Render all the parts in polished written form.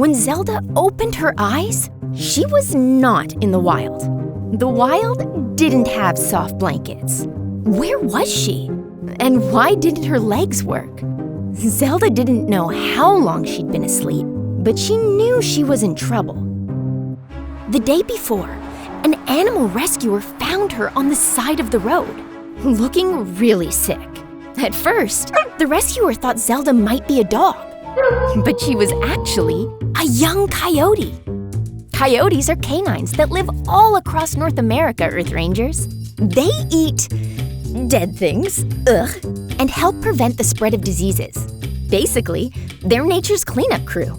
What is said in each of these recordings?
When Zelda opened her eyes, she was not in the wild. The wild didn't have soft blankets. Where was she? And why didn't her legs work? Zelda didn't know how long she'd been asleep, but she knew she was in trouble. The day before, an animal rescuer found her on the side of the road, looking really sick. At first, the rescuer thought Zelda might be a dog, but she was actually a young coyote. Coyotes are canines that live all across North America, Earth Rangers. They eat dead things, and help prevent the spread of diseases. Basically, they're nature's cleanup crew.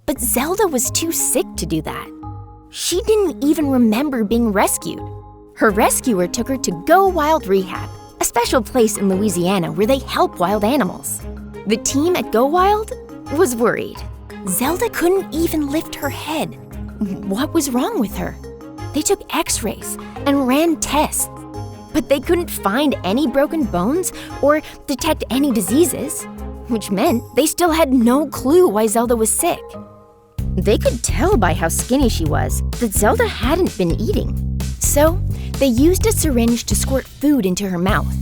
But Zelda was too sick to do that. She didn't even remember being rescued. Her rescuer took her to Geaux Wild Rehab, a special place in Louisiana where they help wild animals. The team at Geaux Wild was worried. Zelda couldn't even lift her head. What was wrong with her? They took x-rays and ran tests, but they couldn't find any broken bones or detect any diseases, which meant they still had no clue why Zelda was sick. They could tell by how skinny she was that Zelda hadn't been eating. So they used a syringe to squirt food into her mouth.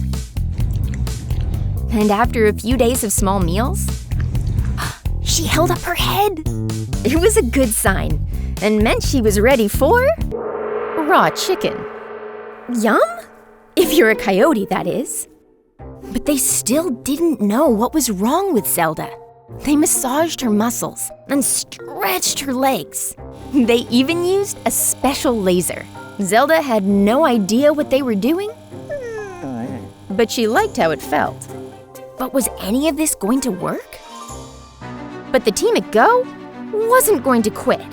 And after a few days of small meals, she held up her head. It was a good sign and meant she was ready for raw chicken. Yum? If you're a coyote, that is. But they still didn't know what was wrong with Zelda. They massaged her muscles and stretched her legs. They even used a special laser. Zelda had no idea what they were doing, but she liked how it felt. But was any of this going to work? But the team at Go wasn't going to quit,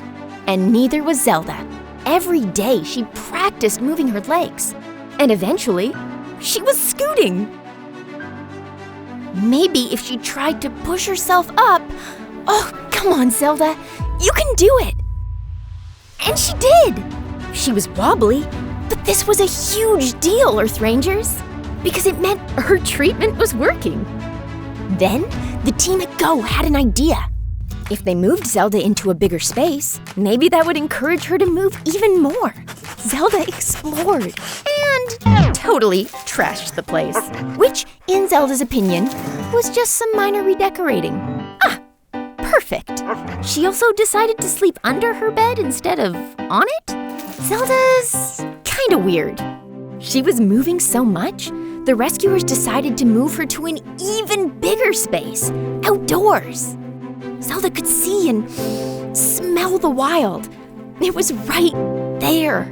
and neither was Zelda. Every day she practiced moving her legs, and eventually she was scooting. Maybe if she tried to push herself up. Oh, come on, Zelda, you can do it. And she did. She was wobbly, but this was a huge deal, Earth Rangers, because it meant her treatment was working. Then the team at Go had an idea. If they moved Zelda into a bigger space, maybe that would encourage her to move even more. Zelda explored and totally trashed the place, which, in Zelda's opinion, was just some minor redecorating. Ah, perfect. She also decided to sleep under her bed instead of on it. Zelda's kinda weird. She was moving so much, the rescuers decided to move her to an even bigger space, outdoors. Zelda could see and smell the wild. It was right there.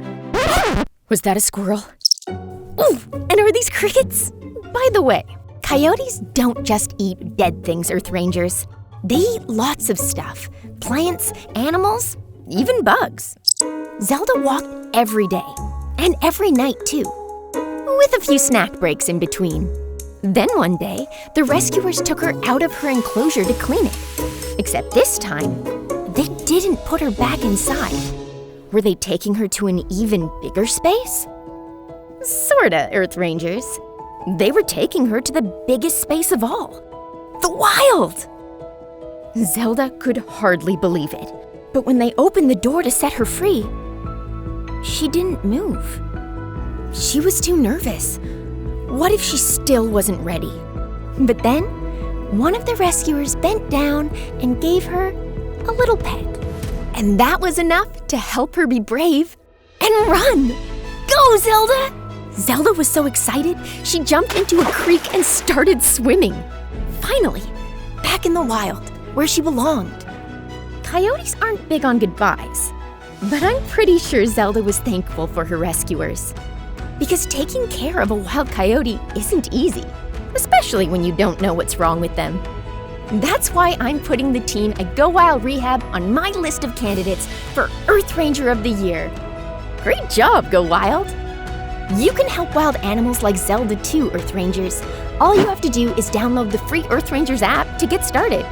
Was that a squirrel? Ooh, and are these crickets? By the way, coyotes don't just eat dead things, Earth Rangers. They eat lots of stuff. Plants, animals, even bugs. Zelda walked every day, and every night too, with a few snack breaks in between. Then one day, the rescuers took her out of her enclosure to clean it. Except this time, they didn't put her back inside. Were they taking her to an even bigger space? Sorta, Earth Rangers. They were taking her to the biggest space of all, the wild! Zelda could hardly believe it. But when they opened the door to set her free, she didn't move. She was too nervous. What if she still wasn't ready? But then, one of the rescuers bent down and gave her a little pet. And that was enough to help her be brave and run. Go, Zelda! Zelda was so excited, she jumped into a creek and started swimming. Finally, back in the wild, where she belonged. Coyotes aren't big on goodbyes, but I'm pretty sure Zelda was thankful for her rescuers. Because taking care of a wild coyote isn't easy, especially when you don't know what's wrong with them. That's why I'm putting the team at Geaux Wild Rehab on my list of candidates for Earth Ranger of the Year. Great job, Geaux Wild! You can help wild animals like Zelda too, Earth Rangers. All you have to do is download the free Earth Rangers app to get started.